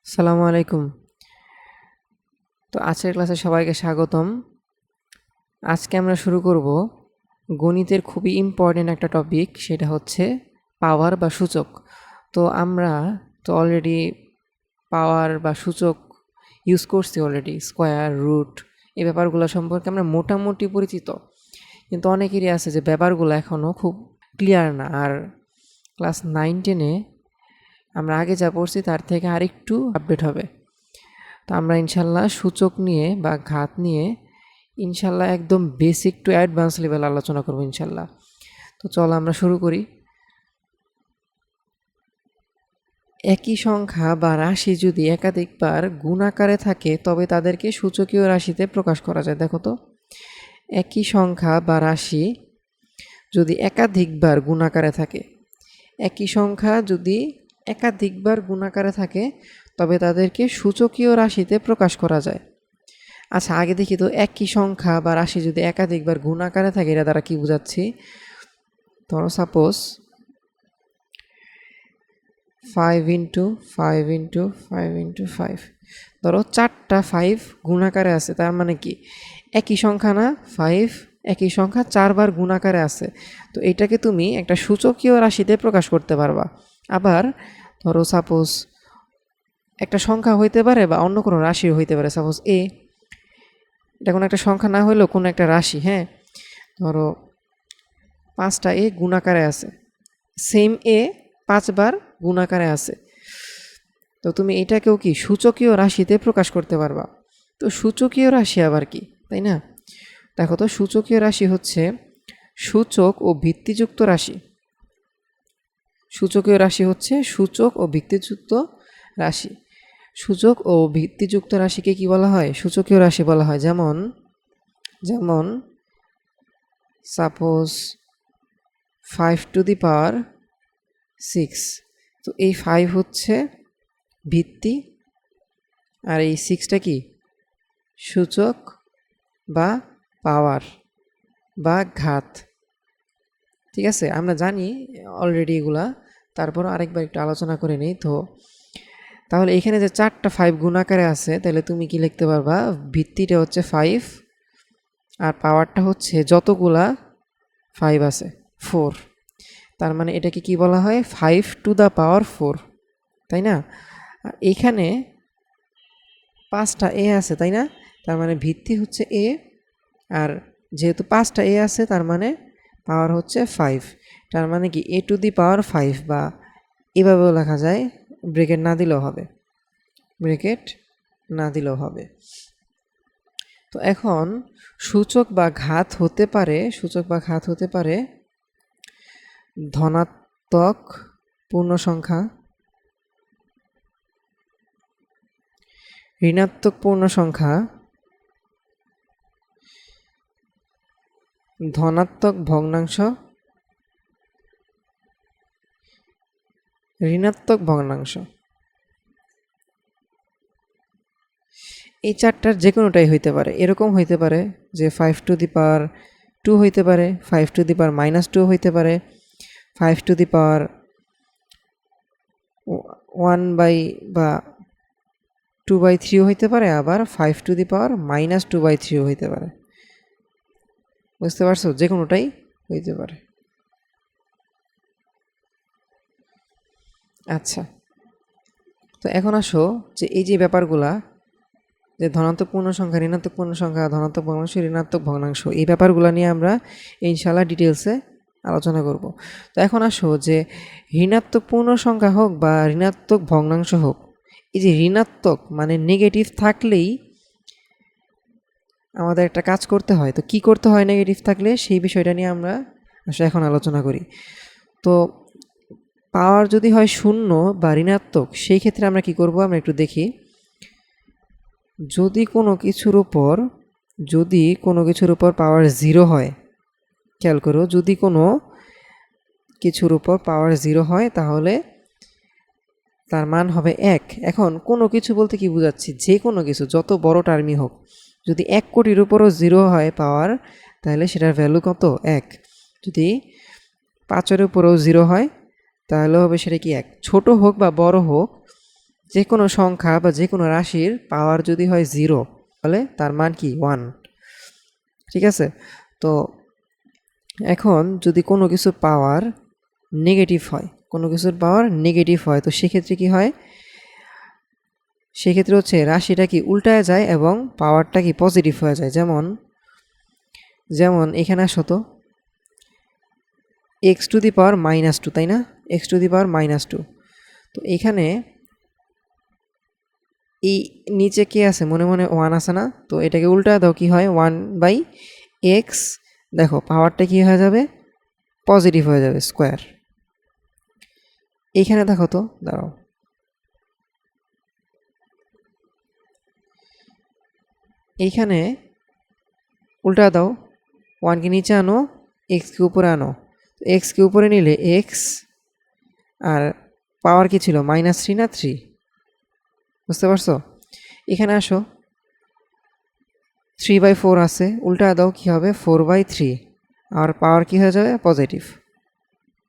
আসসালামু আলাইকুম। তো আজকের ক্লাসে সবাইকে স্বাগতম। আজকে আমরা শুরু করব গণিতের খুবই ইম্পর্টেন্ট একটা টপিক, সেটা হচ্ছে পাওয়ার বা সূচক। তো আমরা অলরেডি পাওয়ার বা সূচক ইউজ করছি অলরেডি, স্কোয়ার, রুট, এই ব্যাপারগুলো সম্পর্কে আমরা মোটামুটি পরিচিত, কিন্তু অনেকেরই আছে যে ব্যাপারগুলো এখনও খুব ক্লিয়ার না। আর ক্লাস 9-10-এ আমরা আগে যা পড়ছি তার থেকে আরেকটু আপডেট হবে। তো আমরা ইনশাল্লাহ সূচক নিয়ে বা ঘাত নিয়ে ইনশাল্লাহ একদম বেসিক টু অ্যাডভান্স লেভেল আলোচনা করব ইনশাল্লাহ। তো চলো আমরা শুরু করি। একই সংখ্যা বা রাশি যদি একাধিকবার গুণ আকারে থাকে তবে তাদেরকে সূচকীয় রাশিতে প্রকাশ করা যায়। দেখো তো, একই সংখ্যা বা রাশি যদি একাধিকবার গুণ আকারে থাকে, একই সংখ্যা যদি একাধিকবার গুণ আকারে থাকে তবে তাদেরকে সূচকীয় রাশিতে প্রকাশ করা যায়। আচ্ছা, আগে দেখি তো একই সংখ্যা বা রাশি যদি একাধিকবার গুণ আকারে থাকে এটা দ্বারা কি বোঝাচ্ছি। ধরো সাপোজ 5 × 5 × 5 × 5, ধরো 4টা 5 গুণ আকারে আছে, তার মানে কি একই সংখ্যা না, 5 একই সংখ্যা 4বার গুণ আকারে আছে। তো এটাকে তুমি একটা সূচকীয় রাশিতে প্রকাশ করতে পারবা। আবার ধরো সাপোজ একটা সংখ্যা হইতে পারে বা অন্য কোনো রাশি হইতে পারে, সাপোজ এটা কোনো একটা সংখ্যা না হলেও কোনো একটা রাশি। হ্যাঁ, ধরো 5টা গুণ আকারে আছে, সেম 5বার গুণ আকারে আছে। তো তুমি এটাকেও কি সূচকীয় রাশিতে প্রকাশ করতে পারবা। তো সূচকীয় রাশি আবার কি, তাই না? দেখো তো, সূচকীয় রাশি হচ্ছে সূচক ও ভিত্তিযুক্ত রাশি। সূচকীয় রাশি হচ্ছে সূচক ও ভিত্তিযুক্ত রাশি। সূচক ও ভিত্তিযুক্ত রাশিকে কি বলা হয়? সূচকীয় রাশি বলা হয়। যেমন যেমন সাপোজ 5⁶। তো এই 5 হচ্ছে ভিত্তি আর এই 6টা কি সূচক বা পাওয়ার বা ঘাত। ঠিক আছে, আমরা জানি অলরেডি এগুলা, তারপর আরেকবার একটু আলোচনা করে নিই। তো তাহলে এখানে যে 4টা 5 গুণ আকারে আছে, তাহলে তুমি কি লিখতে পারবা? ভিত্তিটা হচ্ছে 5 আর পাওয়ারটা হচ্ছে যতগুলা 5 আছে 4। তার মানে এটাকে কি বলা হয়? 5⁴, তাই না? আর এখানে 5টা আছে, তাই না? তার মানে ভিত্তি হচ্ছে আর যেহেতু 5টা আছে তার মানে পাওয়ার হচ্ছে 5। তার মানে কি a⁵ বা এভাবেও লেখা যায়, ব্রেকেট না দিলেও হবে, ব্রেকেট না দিলেও হবে। তো এখন সূচক বা ঘাত হতে পারে ধনাত্মক পূর্ণ সংখ্যা, ঋণাত্মক পূর্ণ সংখ্যা, ধনাত্মক ভগ্নাংশ, ঋণাত্মক ভগ্নাংশ। এই 4টার যে কোনোটাই হইতে পারে। এরকম হইতে পারে যে 5⁻² হইতে পারে, 5⁻⁻² হইতে পারে, 5⁻1 বা 2/3 হইতে পারে, আবার 5⁻⁻² হইতে পারে। বুঝতে পারছো? যে কোনোটাই হইতে পারে। আচ্ছা, তো এখন আসো যে এই যে ব্যাপারগুলা, যে ধনাত্মক পূর্ণ সংখ্যা, ঋণাত্মক পূর্ণ সংখ্যা, ধনাত্মক ভগ্নাংশ, ঋণাত্মক ভগ্নাংশ, এই ব্যাপারগুলো নিয়ে আমরা ইনশাআল্লাহ ডিটেলসে আলোচনা করব। তো এখন আসো যে ঋণাত্মক পূর্ণ সংখ্যা হোক বা ঋণাত্মক ভগ্নাংশ হোক, এই যে ঋণাত্মক মানে নেগেটিভ থাকলেই আমাদের একটা কাজ করতে হয়। তো কি করতে হয় নেগেটিভ থাকলে, সেই বিষয়টা নিয়ে আমরা আসলে এখন আলোচনা করি। তো পাওয়ার যদি হয় 0 বা ঋণাত্মক, সেই ক্ষেত্রে আমরা কি করব আমরা একটু দেখি। যদি কোনো কিছুর উপর পাওয়ার 0 হয়, খেয়াল করো, যদি কোনো কিছুর উপর পাওয়ার 0 হয় তাহলে তার মান হবে 1। এখন কোনো কিছু বলতে কি বোঝাচ্ছি? যে কোনো কিছু, যত বড় টার্মই হোক, যদি 1 কোটির উপরও 0 হয় পাওয়ার, তাহলে সেটার ভ্যালু কত? 1। যদি 5-এর উপরেও 0 হয় তাহলে হবে সেটা কি 1। ছোট হোক বা বড় হোক, যে কোনো সংখ্যা বা যে কোনো রাশির পাওয়ার যদি হয় 0 তাহলে তার মান কি 1। ঠিক আছে, তো এখন যদি কোনো কিছুর পাওয়ার নেগেটিভ হয়, কোনো কিছুর পাওয়ার নেগেটিভ হয়, তো সেক্ষেত্রে কি হয়, সেক্ষেত্রে হচ্ছে রাশিটা কি উল্টায় যায় এবং পাওয়ারটা কি পজিটিভ হয়ে যায়। যেমন যেমন এখানে আসো তো x⁻², তাই না, x⁻²। তো এখানে এই নিচে কে আছে, মনে মনে 1 আছে না, তো এটাকে উল্টা দাও, কি হয় 1/x, দেখো পাওয়ারটা কি হয়ে যাবে, পজিটিভ হয়ে যাবে, স্কোয়ার। এইখানে দেখো তো, দাঁড়াও, এইখানে উল্টা দাও, 1কে নিচে আনো, এক্সকে উপরে আনো, এক্সকে উপরে নিলে এক্স আর পাওয়ার কি ছিল -3 না 3, বুঝতে পারছো। এখানে আসো 3/4 আছে, উল্টা দাও, কি হবে 4/3, আর পাওয়ার কি হয়ে যাবে পজিটিভ,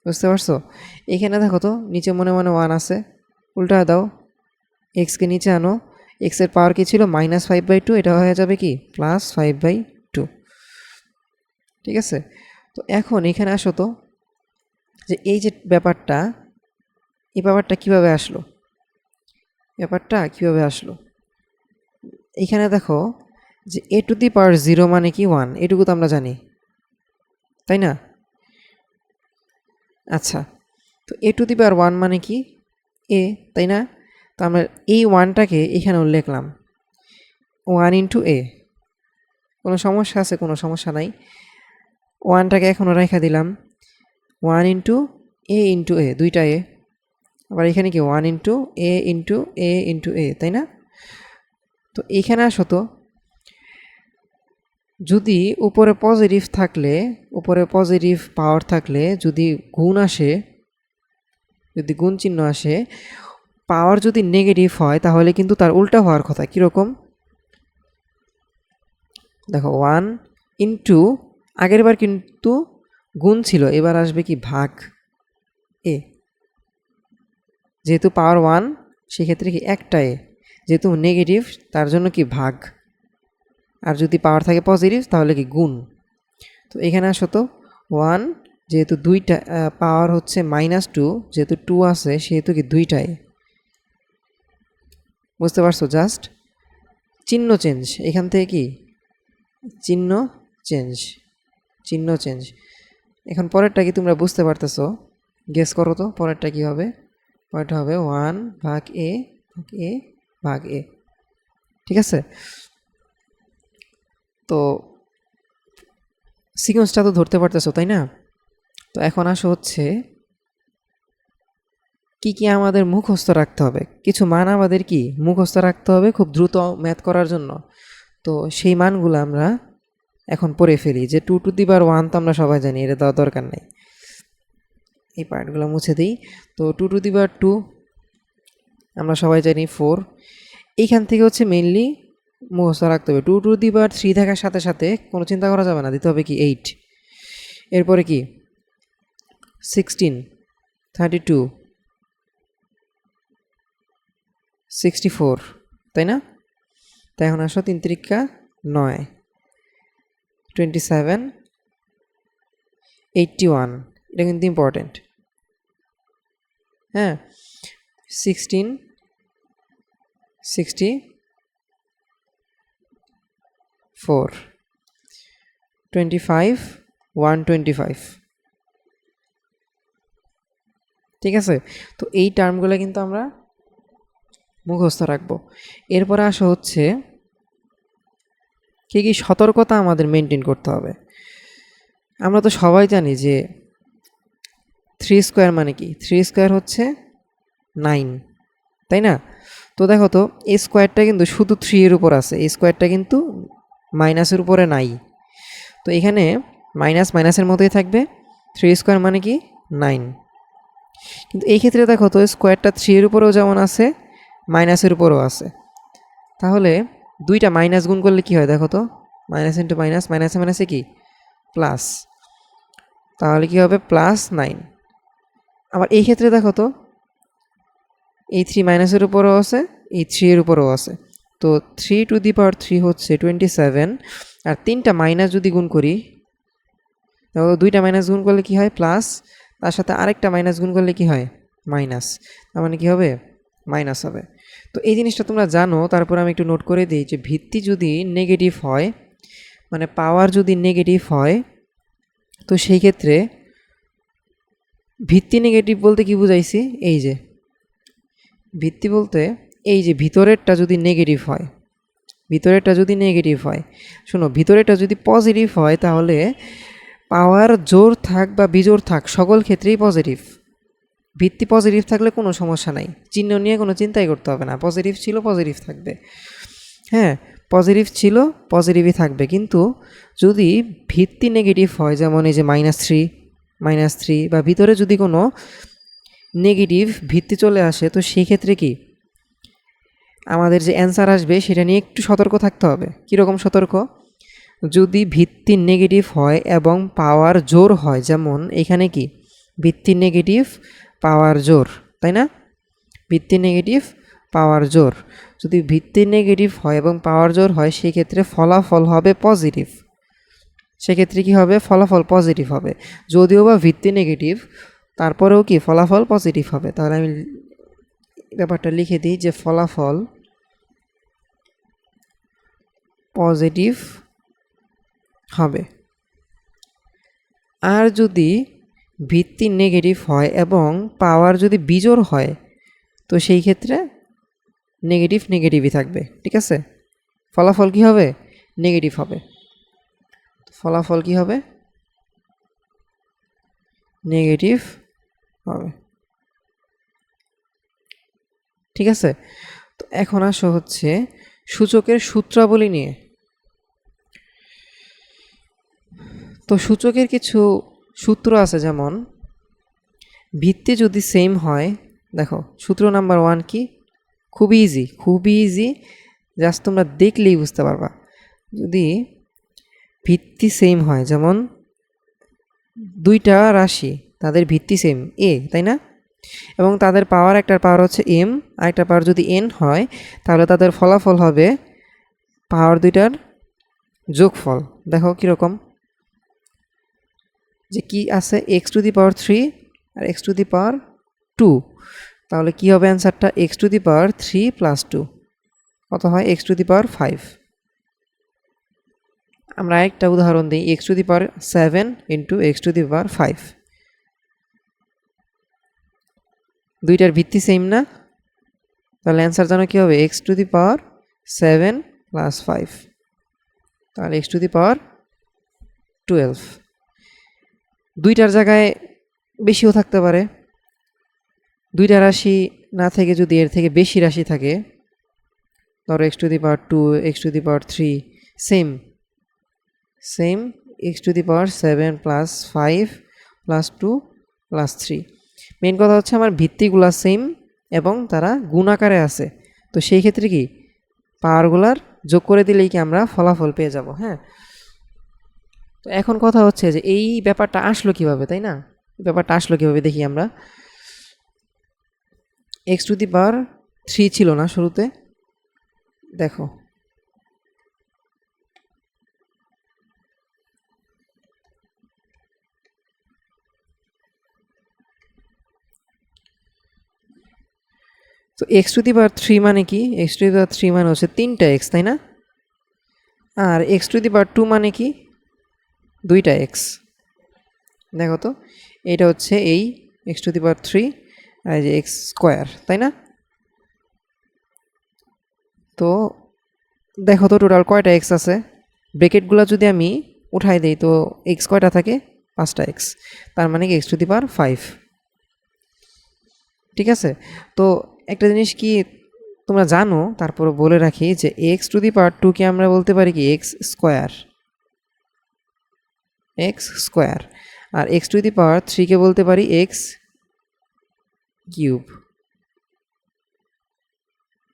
বুঝতে পারছো। এখানে দেখো তো নিচে মনে মনে 1 আছে, উল্টা দাও, এক্সকে নিচে আনো, এক্সের পাওয়ার কি ছিল -5/2, এটা হয়ে যাবে কি +5/2। ঠিক আছে, তো এখন এখানে আসো তো, যে এই যে ব্যাপারটা, এই ব্যাপারটা কিভাবে আসলো, এইখানে দেখো যে a⁻0 মানে কি 1, এটুকু তো আমরা জানি, তাই না। আচ্ছা, তো a⁻1 মানে কি a, তাই না, তো আমরা এই 1টাকে এখানে লিখলাম 1 × a। কোনো সমস্যা আছে, কোনো সমস্যা নাই, 1টাকে এখনও রেখে দিলাম, 1 × a × a, দুইটা a, আবার এখানে কি 1 × a × a × a, তাই না। তো এইখানে আসো তো, যদি উপরে পজিটিভ থাকলে, উপরে পজিটিভ পাওয়ার থাকলে যদি গুণ আসে, যদি গুণ চিহ্ন আসে, পাওয়ার যদি নেগেটিভ হয় তাহলে কিন্তু তার উল্টা হওয়ার কথা। কীরকম দেখো, 1 × আগের বার কিন্তু গুণ ছিল, এবার আসবে কি ভাগ এ, যেহেতু পাওয়ার 1 সেক্ষেত্রে কি একটা এ, যেহেতু নেগেটিভ তার জন্য কি ভাগ, আর যদি পাওয়ার থাকে পজিটিভ তাহলে কি গুণ। তো এখানে আসো তো 1, যেহেতু দুইটা পাওয়ার হচ্ছে -2, যেহেতু 2 আছে সেহেতু কি দুইটাই, বুঝতে পারছো। জাস্ট চিহ্ন চেঞ্জ, এখান থেকে কি চিহ্ন চেঞ্জ। এখন পরেরটা কি তোমরা বুঝতে পারতেছো, গেস করো তো পরেরটা কি হবে। পরেরটা হবে 1/a ভাগ a। ঠিক আছে, তো সিকোয়েন্সটা তো ধরতে পারতেছো, তাই না। তো এখন আসো হচ্ছে কি কি আমাদের মুখস্থ রাখতে হবে, কিছু মান আমাদের কি মুখস্থ রাখতে হবে খুব দ্রুত ম্যাথ করার জন্য। তো সেই মানগুলো আমরা এখন পড়ে ফেলি, যে 2⁻1 তো আমরা সবাই জানি, এটা দেওয়ার দরকার নেই, এই পার্টগুলো মুছে দিই। তো 2⁻2 আমরা সবাই জানি 4। এইখান থেকে হচ্ছে মেইনলি মুখস্থ রাখতে হবে। 2⁻3 থাকার সাথে সাথে কোনো চিন্তা করা যাবে না, দিতে হবে কি 8। এরপরে কি 16, 32, 64, তাই না। তাই এখন আসো 3 × 9, 27, 81, এটা কিন্তু ইম্পর্টেন্ট। হ্যাঁ, 16, 64, 25, 125। ঠিক আছে, তো এই টার্মগুলো কিন্তু আমরা মুখস্থ রাখবো। এরপরে আসা হচ্ছে কি কি সতর্কতা আমাদের মেনটেন করতে হবে। আমরা তো সবাই জানি যে 3² মানে কি, 3² হচ্ছে 9, তাই না। তো দেখো তো এই স্কোয়ারটা কিন্তু শুধু 3 এর উপর আছে, এই স্কোয়ারটা কিন্তু মাইনাসের উপরে নাই। তো এখানে মাইনাসের মতোই থাকবে, 3² মানে কি 9। কিন্তু এই ক্ষেত্রে দেখো তো স্কোয়ারটা 3 এর উপরেও যেমন আছে, মাইনাসের উপরেও আছে, তাহলে দুইটা মাইনাস গুণ করলে কি হয় দেখো তো, মাইনাস ইন্টু মাইনাস, মাইনাসে কি প্লাস, তাহলে কি হবে +9। আবার এই ক্ষেত্রে দেখো তো, এই 3 মাইনাসের উপরেও আছে, এই 3 এর উপরেও আছে। তো 3^3 হচ্ছে 27, আর 3টা মাইনাস যদি গুণ করি, তাহলে 2টা মাইনাস গুণ করলে কি হয় প্লাস, তার সাথে আরেকটা মাইনাস গুণ করলে কি হয় মাইনাস, তার মানে কি হবে মাইনাস হবে। তো এই জিনিসটা তোমরা জানো, তারপর আমি একটু নোট করে দিই যে ভিত্তি যদি নেগেটিভ হয়, মানে পাওয়ার যদি নেগেটিভ হয়, তো সেই ক্ষেত্রে ভিত্তি নেগেটিভ বলতে কি বুঝাইছি, এই যে ভিত্তি বলতে এই যে ভিতরেরটা যদি নেগেটিভ হয়, ভিতরেরটা যদি নেগেটিভ হয়, শোনো ভিতরেরটা যদি পজিটিভ হয় তাহলে পাওয়ার জোর থাক বা বিজোড় থাক সকল ক্ষেত্রেই পজিটিভ। ভিত্তি পজিটিভ থাকলে কোনো সমস্যা নাই, চিহ্ন নিয়ে কোনো চিন্তাই করতে হবে না, পজিটিভ ছিল পজিটিভ থাকবে। হ্যাঁ, পজিটিভ ছিল পজিটিভই থাকবে। কিন্তু যদি ভিত্তি নেগেটিভ হয়, যেমন এই যে -3 বা ভিতরে যদি কোনো নেগেটিভ ভিত্তি চলে আসে, তো সেই ক্ষেত্রে কি আমাদের যে অ্যান্সার আসবে সেটা নিয়ে একটু সতর্ক থাকতে হবে। কীরকম সতর্ক? যদি ভিত্তি নেগেটিভ হয় এবং পাওয়ার জোর হয়, যেমন এখানে কি ভিত্তি নেগেটিভ পাওয়ার জোর, তাই না? ভিত্তি নেগেটিভ পাওয়ার জোর, যদি ভিত্তি নেগেটিভ হয় এবং পাওয়ার জোর হয়, সেই ক্ষেত্রে ফলাফল হবে পজিটিভ। সেক্ষেত্রে কি হবে? ফলাফল পজিটিভ হবে। যদিও বা ভিত্তি নেগেটিভ, তারপরেও কি ফলাফল পজিটিভ হবে। তাহলে আমি ব্যাপারটা লিখে দিই যে ফলাফল পজিটিভ হবে। আর যদি ভিত্তি নেগেটিভ হয় এবং পাওয়ার যদি বিজোড় হয়, তো সেই ক্ষেত্রে নেগেটিভই থাকবে। ঠিক আছে, ফলাফল কি হবে? নেগেটিভ হবে। ফলাফল কি হবে? নেগেটিভ হবে। ঠিক আছে, তো এখন আসো হচ্ছে সূচকের সূত্রাবলী নিয়ে। তো সূচকের কিছু সূত্র আছে, যেমন ভিত্তি যদি সেম হয়, দেখো সূত্র নাম্বার 1 কি, খুবই ইজি, জাস্ট তোমরা দেখলেই বুঝতে পারবা। যদি ভিত্তি সেম হয়, যেমন দুইটা রাশি তাদের ভিত্তি সেম এ, তাই না? এবং তাদের পাওয়ার, একটার পাওয়ার হচ্ছে এম আর একটা পাওয়ার যদি এন হয়, তাহলে তাদের ফলাফল হবে পাওয়ার দুইটার যোগফল। দেখো কীরকম, যে কি আছে x⁻³ আর x⁻², তাহলে কি হবে অ্যান্সারটা? x⁻³ + 2 কত হয়? x⁵। আমরা একটা উদাহরণ দিই, x�7 × x⁵। দুইটার ভিত্তি সেম না? তাহলে অ্যান্সার জানো কি হবে? x⁷ + 5, তাহলে x⁻12। দুইটার জায়গায় বেশিও থাকতে পারে। দুইটা রাশি না থেকে যদি এর থেকে বেশি রাশি থাকে, ধরো x⁻2 x⁻3 same x�7 + 5 + 2 + 3। Main কথা হচ্ছে আমার ভিত্তিগুলা সেম এবং তারা গুণ আকারে আছে। তো সেই ক্ষেত্রে কি পাওয়ারগুলার যোগ করে দিলেই কি আমরা ফলাফল পেয়ে যাব। হ্যাঁ, তো এখন কথা হচ্ছে যে এই ব্যাপারটা আসলো কিভাবে, তাই না? ব্যাপারটা আসলো কিভাবে দেখি আমরা। x⁻³ ছিল না শুরুতে, দেখো তো x⁻³ মানে কি? x⁻³ মানে হচ্ছে 3টা x, তাই না? আর x⁻² মানে কি? 2টা x। দেখো তো, এটা হচ্ছে এই x⁻³ আর এই যে x², তাই না? তো দেখো তো টোটাল কয়টা x আছে? ব্র্যাকেটগুলো যদি আমি উঠাই দেই, তো x কয়টা থাকে? 5টা x, তার মানে কি x⁵। ঠিক আছে, তো একটা জিনিস কি তোমরা জানো, তারপর বলে রাখি যে x⁻² কে আমরা বলতে পারি কি x², আর x⁻³ কে বলতে পারি x³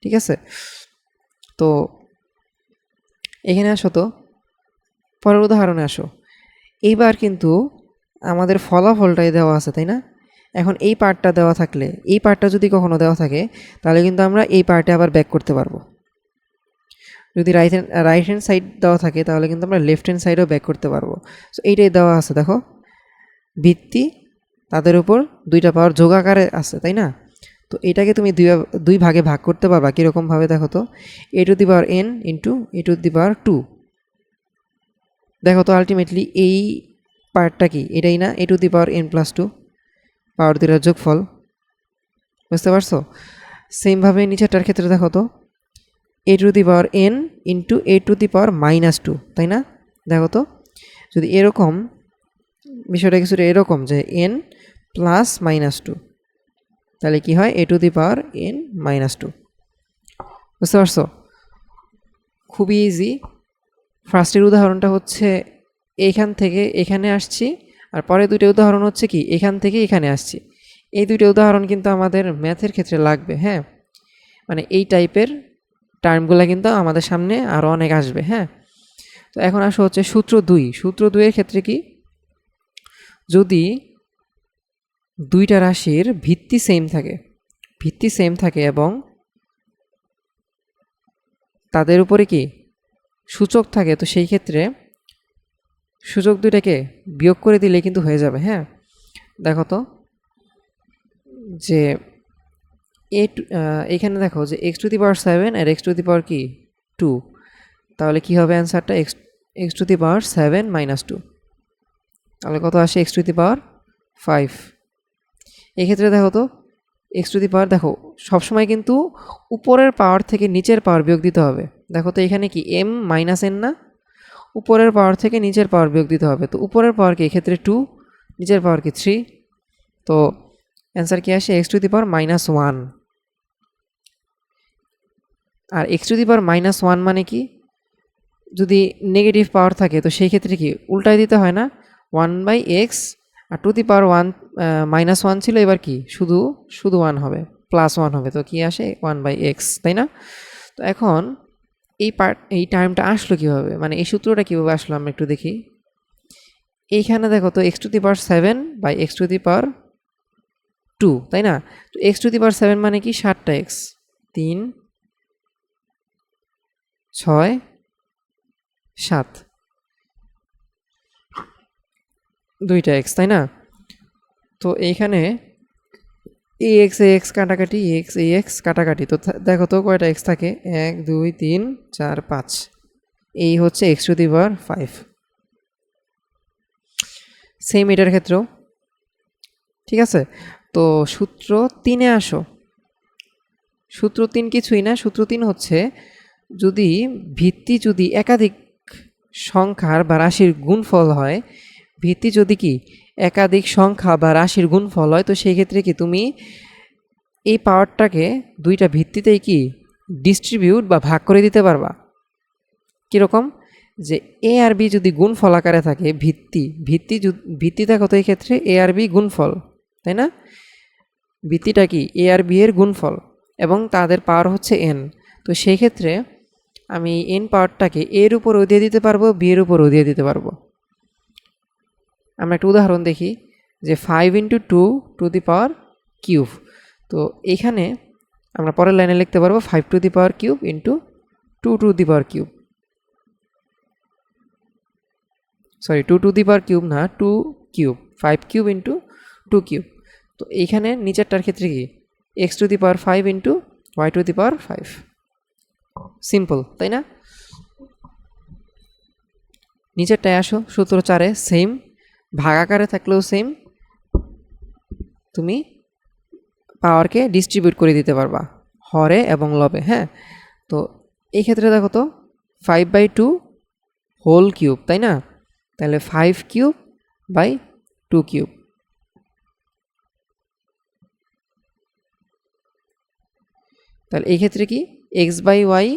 ঠিক আছে, তো এখানে আসো তো, পরের উদাহরণে আসো। এইবার কিন্তু আমাদের ফলাফলটাই দেওয়া আছে, তাই না? এখন এই পার্টটা দেওয়া থাকলে, এই পার্টটা যদি কখনো দেওয়া থাকে তাহলে কিন্তু আমরা এই পার্টে আবার ব্যাক করতে পারবো। যদি রাইট হ্যান্ড সাইড দেওয়া থাকে তাহলে কিন্তু আমরা লেফট হ্যান্ড সাইডেও ব্যাক করতে পারবো। সো এইটাই দেওয়া আছে, দেখো ভিত্তি তাদের উপর দুইটা পাওয়ার যোগ আকারে আছে, তাই না? তো এটাকে তুমি দুই ভাগে ভাগ করতে পারবা কীরকমভাবে দেখো তো, a to the power n into a to the power 2। দেখো তো আলটিমেটলি এই পার্টটা কি, এটাই না a to the power n plus 2, পাওয়ার দুইটার যোগফল। বুঝতে পারছো? সেমভাবে নিচেরটার ক্ষেত্রে দেখো তো a to the power n into a to the power minus 2, তাই না? দেখো তো যদি এরকম বিষয়টা কিছুটা এরকম যে n প্লাস মাইনাস 2, তাহলে কি হয় a to the power n minus 2। বুঝতে পারছো? খুবই ইজি। ফার্স্টের উদাহরণটা হচ্ছে এইখান থেকে এখানে আসছি, আর পরে দুইটা উদাহরণ হচ্ছে কি এখান থেকে এখানে আসছি। এই দুইটা উদাহরণ কিন্তু আমাদের ম্যাথের ক্ষেত্রে লাগবে, হ্যাঁ, মানে এই টাইপের টার্মগুলো কিন্তু আমাদের সামনে আরও অনেক আসবে। হ্যাঁ, তো এখন আসো হচ্ছে সূত্র 2। সূত্র 2-এর ক্ষেত্রে কি, যদি দুইটা রাশির ভিত্তি সেম থাকে এবং তাদের উপরে কি সূচক থাকে, তো সেই ক্ষেত্রে সূচক দুইটাকে বিয়োগ করে দিলে কিন্তু হয়ে যাবে। হ্যাঁ, দেখো তো যে এখানে দেখো যে x টু দি পাওয়ার 7 আর x টু দি পাওয়ার কি 2, তাহলে কি হবে অ্যান্সারটা x to the power 7 minus 2, তাহলে কত আসে x টু দি পাওয়ার 5। এক্ষেত্রে দেখো তো x টু দি পাওয়ার, দেখো সবসময় কিন্তু উপরের পাওয়ার থেকে নিচের পাওয়ার বিয়োগ দিতে হবে। দেখো তো এখানে কি m মাইনাস n না, উপরের পাওয়ার থেকে নিচের পাওয়ার বিয়োগ দিতে হবে। তো উপরের পাওয়ার কি এক্ষেত্রে 2, নিচের পাওয়ার কি 3, তো অ্যান্সার কি আসে x to the power minus 1। আর x to the power minus 1 মানে কি, যদি নেগেটিভ পাওয়ার থাকে তো সেই ক্ষেত্রে কি উল্টাই দিতে হয় না, 1/x, R two the power 1 minus 1 ছিল, এবার কি শুধু 1 হবে, প্লাস 1 হবে, তো কি আসে 1/x, তাই না? তো এখন এই টার্মটা আসলো কীভাবে, মানে এই সূত্রটা কীভাবে আসলো আমরা একটু দেখি। এইখানে দেখো তো x to the power 7 by x to the power 2, তাই না? তো x টু দি পাওয়ার 7 মানে কি 7টা x, 3 6 7, দুইটা x, তাই না? তো এইখানে ax কাটাকাটি, ax কাটাকাটি, তো দেখো তো কয়টা x থাকে, 1 2 3 4 5, এই হচ্ছে x to the power 5। Same এটার ক্ষেত্রেও ঠিক আছে। তো সূত্র 3-এ আসো। সূত্র 3 কিছুই না, সূত্র 3 হচ্ছে যদি ভিত্তি যদি একাধিক সংখ্যার বা রাশির গুণফল হয়, ভিত্তি যদি কি একাধিক সংখ্যা বা রাশির গুণফল হয়, তো সেই ক্ষেত্রে কি তুমি এই পাওয়ারটাকে দুইটা ভিত্তিতেই কি ডিস্ট্রিবিউট বা ভাগ করে দিতে পারবা। কীরকম, যে এ আর বি যদি গুণফল আকারে থাকে, ভিত্তি দেখো তো এই ক্ষেত্রে এ আর বি গুণফল, তাই না? ভিত্তিটা কি এ আর বি এর গুণফল এবং তাদের পাওয়ার হচ্ছে এন। তো সেই ক্ষেত্রে আমি এন পাওয়ারটাকে এর উপরও দিয়ে দিতে পারবো, বি এর উপরও দিয়ে দিতে পারবো। আমরা একটা উদাহরণ দেখি যে 5 into 2 to the power cube. তো এখানে আমরা পরের লাইনে লিখতে পারবো 5 two the power cube into 2 to the power cube, sorry 2 to the power cube না, 2 কিউব, 5 কিউব ইন্টু 2 কিউব। তো এইখানে নিচেরটার ক্ষেত্রে কি x to the power 5 into y to the power 5, simple, তাই না? নিচেরটায় আসো, সূত্র 4-এ সেম, ভাগাকারে থাকলেও সেম, তুমি পাওয়ারকে ডিস্ট্রিবিউট করে দিতে পারবা হরে এবং লবে। হ্যাঁ, তো এই ক্ষেত্রে দেখো তো 5/2 হোল কিউব, তাই না? তাহলে 5 কিউব বাই 2 কিউব, তাহলে এই ক্ষেত্রে কি x/y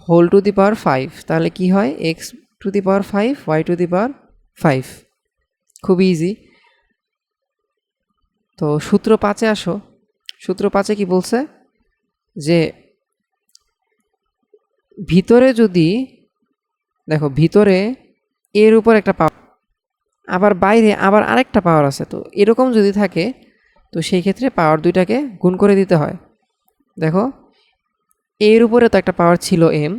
whole to the power 5, তাহলে কি হয় x to the power 5 y to the power 5, খুবই ইজি। তো সূত্র 5-এ আসো। সূত্র 5-এ কি বলছে, যে ভিতরে যদি দেখো ভিতরে এর উপর একটা পাওয়ার, আবার বাইরে আবার আরেকটা পাওয়ার আছে। তো এরকম যদি থাকে তো সেই ক্ষেত্রে পাওয়ার দুইটাকে গুণ করে দিতে হয়। দেখো এর উপরে তো একটা পাওয়ার ছিল এম,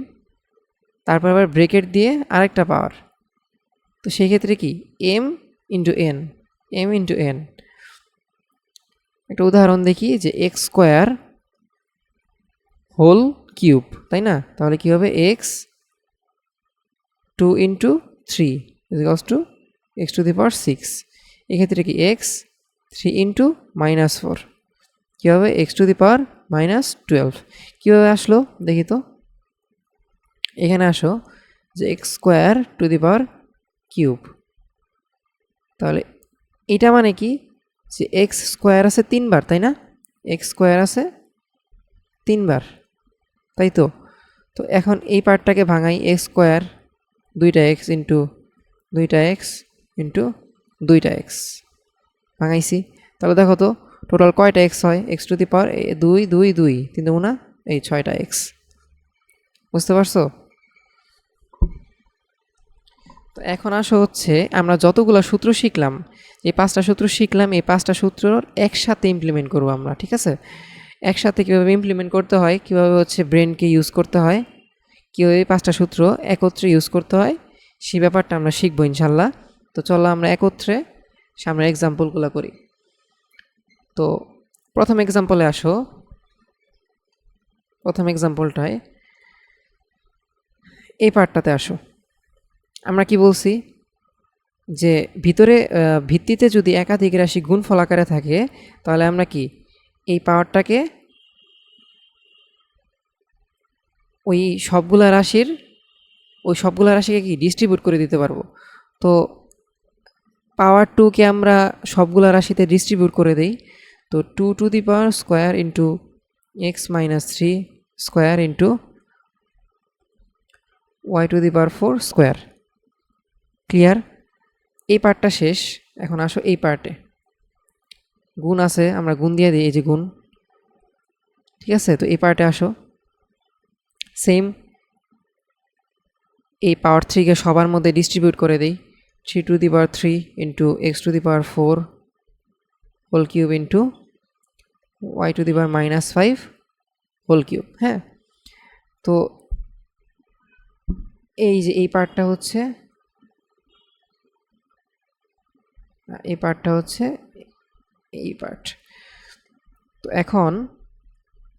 তারপর আবার ব্রেকেট দিয়ে আরেকটা পাওয়ার। তো সেই ক্ষেত্রে কি M into N, M into N. একটা উদাহরণ দেখি যে এক্স স্কোয়ার হোল কিউব, তাই না? তাহলে কি হবে X 2 into 3 is equals to X to the power 6। এক্ষেত্রে কি এক্স 3 ইন্টু -4 কী হবে এক্স টু দি পাওয়ার -12। কীভাবে আসলো দেখি তো। এখানে আসো যে x square two the power cube, তাহলে এটা মানে কি যে এক্স স্কোয়ার আছে 3 বার, তাই না? এক্স স্কোয়ার আছে 3 বার, তাই তো। তো এখন এই পার্টটাকে ভাঙাই, এক্স স্কোয়ার 2টা এক্স ইন্টু 2টা এক্স ইন্টু 2টা এক্স ভাঙাইছি। তাহলে দেখো তো টোটাল কয়টা এক্স হয়, এক্স টু দি পাওয়ার 2 2 2 3 দুগুণা এই 6টা এক্স। বুঝতে পারছো? তো এখন আসো হচ্ছে আমরা যতগুলো সূত্র শিখলাম, এই 5টা সূত্র শিখলাম, এই 5টা সূত্রর একসাথে ইমপ্লিমেন্ট করবো আমরা, ঠিক আছে? একসাথে কীভাবে ইমপ্লিমেন্ট করতে হয়, কীভাবে হচ্ছে ব্রেনকে ইউজ করতে হয়, কীভাবে 5টা সূত্র একত্রে ইউজ করতে হয়, সেই ব্যাপারটা আমরা শিখবো ইনশাল্লাহ। তো চলো আমরা একত্রে সামনে এক্সাম্পলগুলো করি। তো প্রথম এক্সাম্পলে আসো। প্রথম এক্সাম্পলটায় এই পার্টটাতে আসো। আমরা কি বলছি যে ভিতরে ভিত্তিতে যদি একাধিক রাশি গুণফল আকারে থাকে তাহলে আমরা কি এই পাওয়ারটাকে ওই সবগুলা রাশিকে কি ডিস্ট্রিবিউট করে দিতে পারবো। তো পাওয়ার 2কে আমরা সবগুলা রাশিতে ডিস্ট্রিবিউট করে দেই। তো 2 to the power square into X -3 square into Y to the power 4 square. Clear? এই পার্টটা শেষ। এখন আসো এই পার্টে। গুণ আছে, আমরা গুণ দিয়ে দিই, এই যে গুণ, ঠিক আছে? তো এই পার্টে আসো। সেম এই পাওয়ার 3কে সবার মধ্যে ডিস্ট্রিবিউট করে দিই। 3 to the power 3 into x to the power 4 whole cube into Y to the power -5 whole cube. হ্যাঁ, তো এই যে এই পার্টটা হচ্ছে এই পার্ট। তো এখন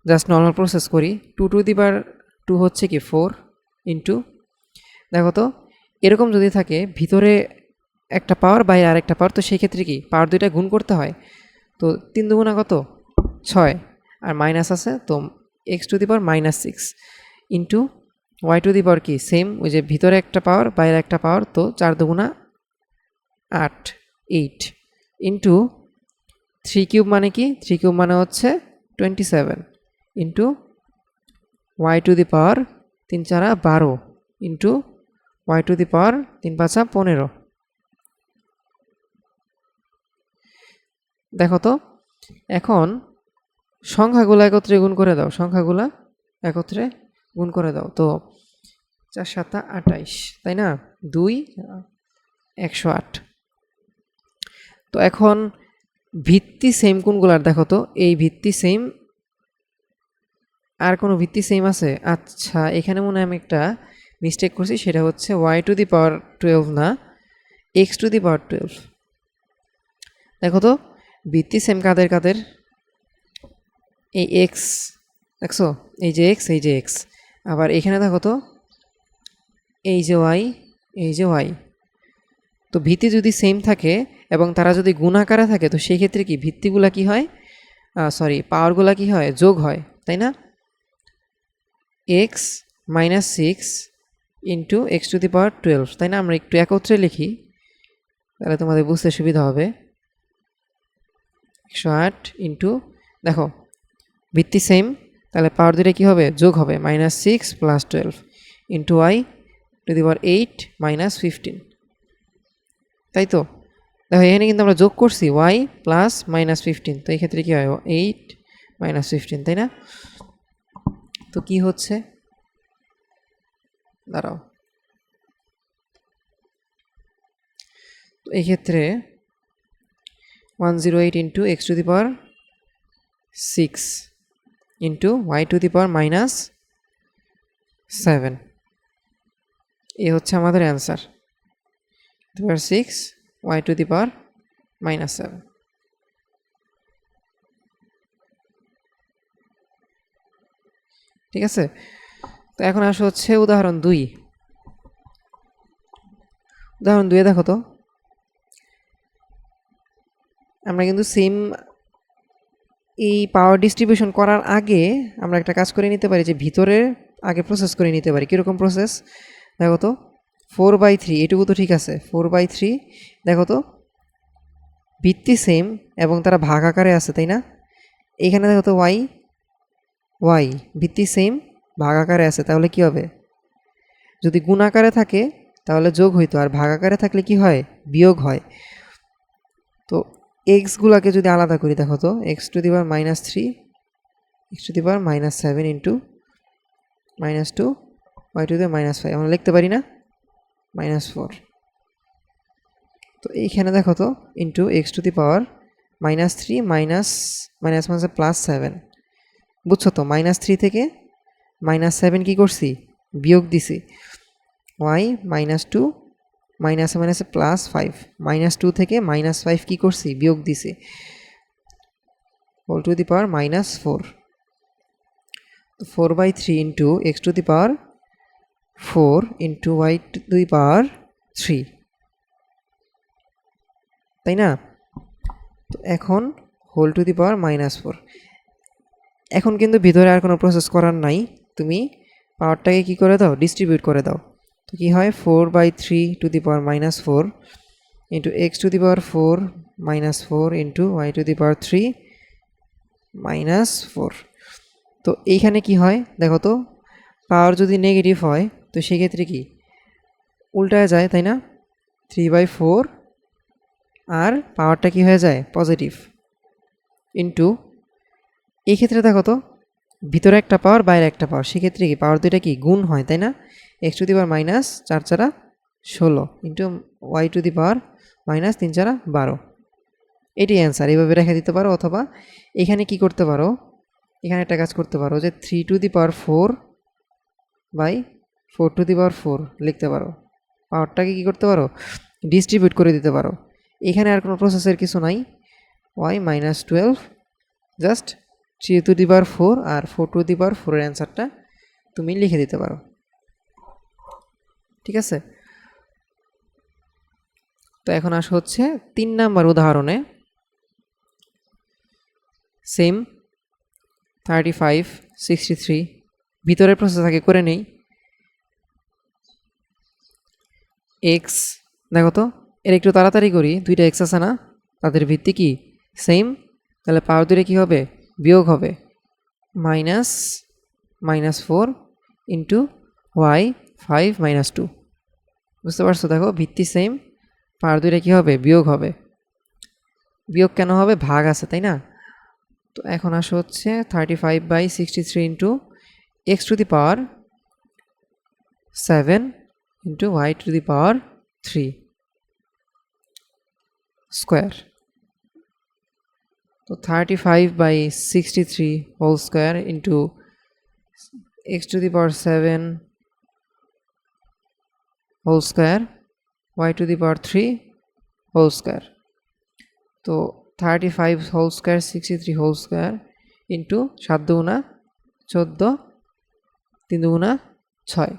জাস্ট নর্মাল প্রসেস করি। 2 টু দি পাওয়ার 2 হচ্ছে কি 4 ইন্টু, দেখো তো এরকম যদি থাকে ভিতরে একটা পাওয়ার বাইরে আরেকটা পাওয়ার, তো সেই ক্ষেত্রে কি পাওয়ার দুইটা গুণ করতে হয়। তো 3 দুগুণা কত 6, আর মাইনাস আছে তো x to the power -6 into Y to the power কি সেম, ওই যে ভিতরে একটা পাওয়ার বাইরে একটা পাওয়ার, তো 4 দুগুণা 8 8 ইন্টু 3 কিউব মানে কি 3 কিউব মানে হচ্ছে 27 into Y to the power 3 4 12 into Y to the power 3 5 15। দেখো তো এখন সংখ্যাগুলো একত্রে গুণ করে দাও, সংখ্যাগুলো একত্রে গুণ করে দাও। তো 4 7 28, তাই না? 2 108। তো এখন ভিত্তি সেম কোনগুলার দেখো তো, এই ভিত্তি সেম, আর কোনো ভিত্তি সেম আছে? আচ্ছা, এখানে মনে হয় আমি একটা মিস্টেক করছি, সেটা হচ্ছে ওয়াই টু দি পাওয়ার 12 না, এক্স টু দি পাওয়ার 12। দেখো তো ভিত্তি সেম কাদের কাদের, এই এক্স দেখছো, এই যে এক্স, এই যে এক্স, আবার এখানে দেখো তো এই যে ওয়াই, এই যে ওয়াই। তো ভিত্তি যদি সেম থাকে এবং তারা যদি গুণাকারে থাকে তো সেই ক্ষেত্রে কি ভিত্তিগুলা কি হয়, পাওয়ারগুলা কি হয়, যোগ হয়, তাই না? X -6 into x to the power 12, তাই না? আমরা একটু একত্রে লিখি তাহলে তোমাদের বুঝতে সুবিধা হবে। 108 ইন্টু, দেখো ভিত্তি সেম, তাহলে পাওয়ার দুটো কী হবে, যোগ হবে, -6 + 12 ইন্টু ওয়াই টু দি পাওয়ার 8 -15, তাই তো? দেখো এখানে কিন্তু আমরা যোগ করছি ওয়াই প্লাস -15, তো এই ক্ষেত্রে কী হয় 8 -15, তাই না? তো কি হচ্ছে, দাঁড়াও, তো এই ক্ষেত্রে 108 into x to the power 6 into Y to the power minus 7, এ হচ্ছে আমাদের answer. 6 Y to the power minus 7। ঠিক আছে, তো এখন আসো হচ্ছে উদাহরণ 2। উদাহরণ 2 দেখো তো, আমরা কিন্তু সেম এই পাওয়ার ডিস্ট্রিবিউশন করার আগে আমরা একটা কাজ করে নিতে পারি, যে ভিতরে আগে প্রসেস করে নিতে পারি। কীরকম প্রসেস দেখো তো, 4/3 এটুকু তো ঠিক আছে। 4/3 দেখো তো, ভিত্তি সেম এবং তারা ভাগ আকারে আছে, তাই না? এইখানে দেখো তো ওয়াই ভিত্তি সেম ভাগ আকারে আছে, তাহলে কি হবে? যদি গুণ আকারে থাকে তাহলে যোগ হইতো, আর ভাগ আকারে থাকলে কি হয়? বিয়োগ হয়। তো এক্সগুলাকে যদি আলাদা করি, দেখো তো, x to the power -3 x to the power -7 into -2 y to the power -5 আমরা লিখতে পারি না? -4। তো এইখানে দেখো তো, into x to the power -3 minus +7, বুঝছো তো? -3 থেকে -7 কি করছি? বিয়োগ দিছি। ওয়াই -2 মাইনাসে মাইনাসে +5, -2 থেকে -5 কি করছি? বিয়োগ দিছি, হোল টু দি পাওয়ার -4। তো 4/3 into x to the power 4 into Y to the power 3, তাই না? তো এখন হোল টু দি পাওয়ার -4। এখন কিন্তু ভিতরে আর কোনো প্রসেস করার নাই, তুমি পাওয়ারটাকে কি করে দাও? ডিস্ট্রিবিউট করে দাও। তো কী হয়? 4/3 to the power -4 into x to the power 4 -4 into Y to the power 3 -4। তো এইখানে কি হয় দেখো তো, পাওয়ার যদি নেগেটিভ হয় তো সেক্ষেত্রে কি উল্টায় যায়, তাই না? 3/4 আর পাওয়ারটা কি হয়ে যায়? পজিটিভ। ইন্টু এই ক্ষেত্রে দেখো তো, ভিতরে একটা পাওয়ার বাইরে একটা পাওয়ার, সেক্ষেত্রে কি পাওয়ার দুইটা কি গুণ হয়, তাই না? X to the power -4×4 into Y to the power -3×12, এটি অ্যান্সার। এইভাবে রেখে দিতে পারো, অথবা এখানে কি করতে পারো, এখানে একটা কাজ করতে পারো, যে 3 to the power 4/4 two the power 4 লিখতে পারো। পাওয়ারটাকে কি করতে পারো? ডিস্ট্রিবিউট করে দিতে পারো। এখানে আর কোনো প্রসেসের কিছু নাই। Y -12 just 3 to the power 4 আর 4 টু দি পাওয়ার 4 এর অ্যান্সারটা তুমি লিখে দিতে পারো। ঠিক আছে, তো এখন আসা হচ্ছে 3 নাম্বার উদাহরণে। সেম 35 63 ভিতরের প্রসেস আগে করে নেই। এক্স দেখো তো, এর একটু তাড়াতাড়ি করি, দুইটা এক্স আছে না, তাদের ভিত্তি কি সেম, তাহলে পাওয়ার দুইটা কী হবে? বিয়োগ হবে। -4 ইন্টু ওয়াই 5 -2, বুঝতে পারছো? দেখো ভিত্তি সেম, পাওয়ার দুইটা কী হবে? বিয়োগ হবে। বিয়োগ কেন হবে? ভাগ আছে, তাই না? তো এখন আসা হচ্ছে 35/63 into x to the power 7 into Y to the power 3 square. তো 35/63 whole square into x to the power 7 whole square Y to the power 3 whole square. তো 35 whole square 63 whole square into 7 দুগুণা 14 3 দুগুণা 6,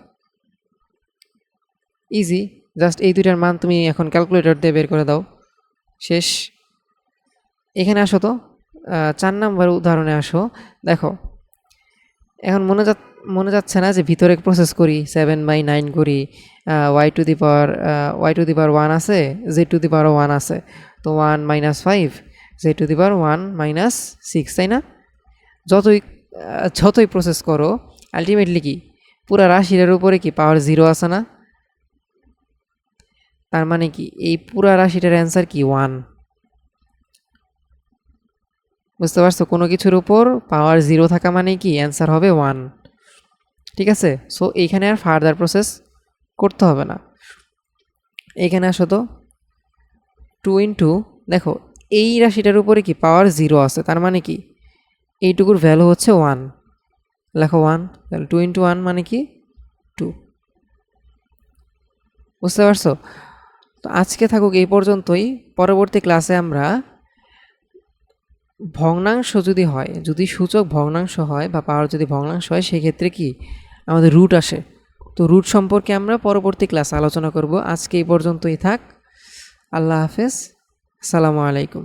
easy. Just এই দুইটার মান তুমি এখন calculator দিয়ে বের করে দাও, শেষ। এখানে আসো তো, 4 নাম্বার উদাহরণে আসো। দেখো এখন মনে যাচ্ছে না যে ভিতরে প্রসেস করি, 7/9 করি, ওয়াই টু দি পাওয়ার 1 আছে, জেড টু দি পাওয়ার 1 আছে, তো 1 - 5 জেড টু দি পাওয়ার 1 - 6, তাই না? যতই প্রসেস করো আলটিমেটলি কি পুরা রাশিটার উপরে কি পাওয়ার 0 আছে না? তার মানে কি এই পুরা রাশিটার অ্যান্সার কি 1, বুঝতে পারছো? কোনো কিছুর উপর পাওয়ার 0 থাকা মানে কি অ্যান্সার হবে 1। ঠিক আছে, সো এইখানে আর ফার্দার প্রসেস করতে হবে না। এইখানে আসো তো, টু ইন্টু, দেখো এই রাশিটার উপরে কি পাওয়ার 0 আছে, তার মানে কি এইটুকুর ভ্যালু হচ্ছে 1, লেখো 1, তাহলে 2 ইন্টু 1 মানে কি 2। বুঝতে পারছো? তো আজকে থাকুক এই পর্যন্তই। পরবর্তী ক্লাসে আমরা ভগ্নাংশ যদি হয়, যদি সূচক ভগ্নাংশ হয় বা পাওয়ার যদি ভগ্নাংশ হয়, সেক্ষেত্রে কি আমাদের রুট আসে। তো রুট সম্পর্কে আমরা পরবর্তী ক্লাসে আলোচনা করব। আজকে এই পর্যন্তই থাক। আল্লাহ হাফেজ, আসসালামু আলাইকুম।